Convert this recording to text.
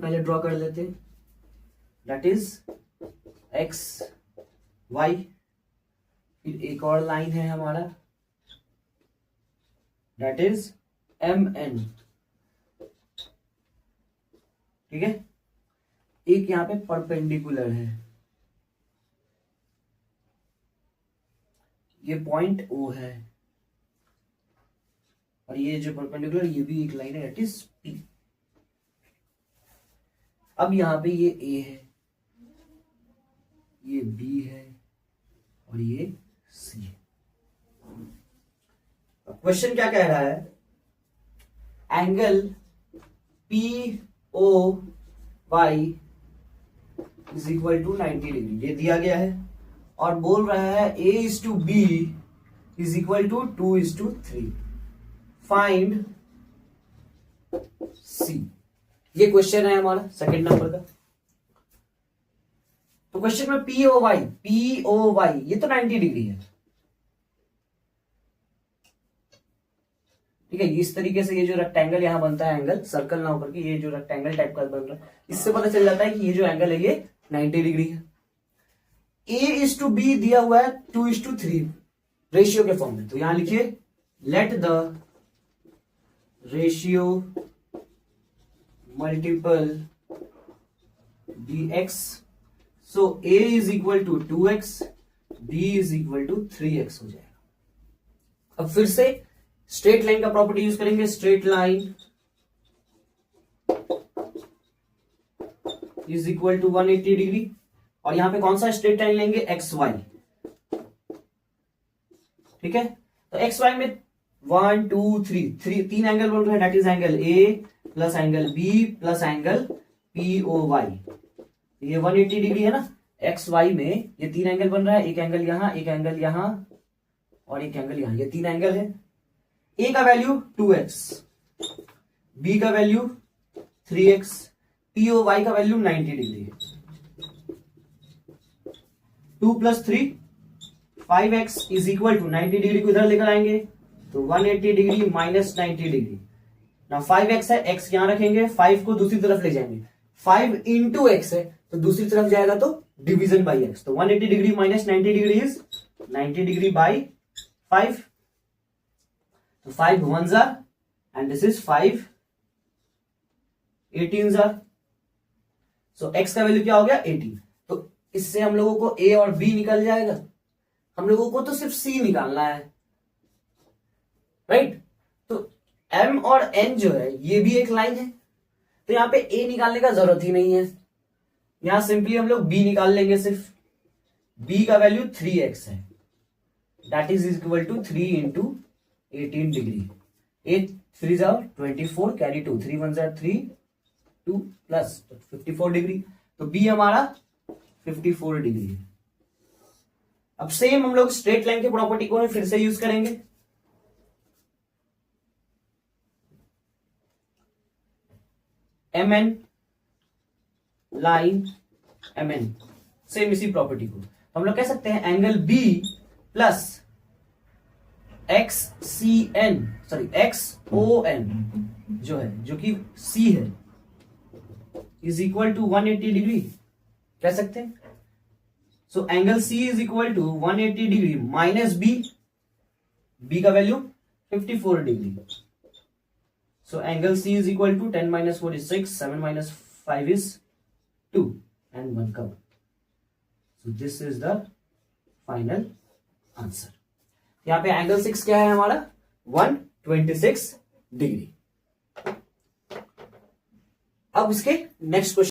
पहले ड्रॉ कर लेते हैं, दैट इज एक्स वाई, फिर एक और लाइन है हमारा दैट इज एम एन, ठीक है। एक यहां पे परपेंडिकुलर है, ये पॉइंट ओ है, और ये जो परपेंडिकुलर ये भी एक लाइन है दैट इज पी। अब यहां पे ये ए है, ये बी है और ये सी है। क्वेश्चन क्या कह रहा है, angle P O Y is equal to 90 degree, ये दिया गया है, और बोल रहा है A is to B is equal to 2:3, find C. ये क्वेश्चन है हमारा सेकंड नंबर का। तो क्वेश्चन में पी ओ वाई ये तो 90 डिग्री है, ठीक है। इस तरीके से ये जो रेक्टेंगल यहां बनता है, एंगल सर्कल ना होकर के ये जो रेक्टेंगल टाइप का बन रहा है, इससे पता चल जाता है कि ये जो एंगल है ये 90 डिग्री है। ए इज टू बी दिया हुआ है 2:3 रेशियो के फॉर्म में, तो यहां लिखिए let the ratio multiple dx, so a is equal to 2x, b is equal to 3x हो जाएगा। अब फिर से स्ट्रेट लाइन का प्रॉपर्टी यूज करेंगे, straight line is equal to 180 degree, और यहां पे कौन सा स्ट्रेट लाइन लेंगे, एक्स वाई, ठीक है। तो एक्स वाई में 1 2 3 तीन एंगल बोल रहे हैं, that is angle a plus angle b plus angle P O y, ये 180 डिग्री है ना। एक्स वाई में ये तीन एंगल बन रहा है, एक एंगल यहां, एक एंगल यहां और एक एंगल यहां, ये तीन एंगल है। ए का वैल्यू 2x, बी का वैल्यू 3x, पी ओ वाई का वैल्यू 90 डिग्री है। 2 + 3 5x is equal to 90 degree को इधर लेकर आएंगे तो 180 डिग्री माइनस 90 डिग्री। ना 5x है, x यहां रखेंगे, 5 को दूसरी तरफ ले जाएंगे, 5 इंटू एक्स है तो दूसरी तरफ जाएगा तो डिवीजन बाई एक्स, तो 180 degree minus 90 degree is 90 degree by 5, तो 5 1s are and this is 5 18s are, so x का वैल्यू क्या हो गया 18। तो इससे हम लोगों को a और b निकल जाएगा, हम लोगों को तो सिर्फ c निकालना है, राइट। तो m और n जो है ये भी एक लाइन है, तो यहां पे a निकालने का जरूरत ही नहीं है, यहां सिंपली हम लोग b निकाल लेंगे सिर्फ। b का वैल्यू 3x है, that is equal to 3 into 18 degree, 8 3 24 carry 2, 3 1 3 2 plus 54 degree, तो b हमारा 54 डिग्री है। अब सेम हम लोग स्ट्रेट लाइन के प्रॉपर्टी को फिर से यूज करेंगे, mn लाइन mn, सेम इसी प्रॉपर्टी को हम लोग कह सकते हैं एंगल b प्लस XON जो है, जो कि C है, इज इक्वल टू 180 डिग्री कह सकते हैं। So angle C is equal to 180 degree minus B का value 54 degree, so angle C is equal to 10 - 4 is 6, 7 - 5 is 2 and 1 cover, so this is the final answer। यहां पे angle 6 क्या है हमारा 126 degree. अब इसके नेक्स्ट क्वेश्चन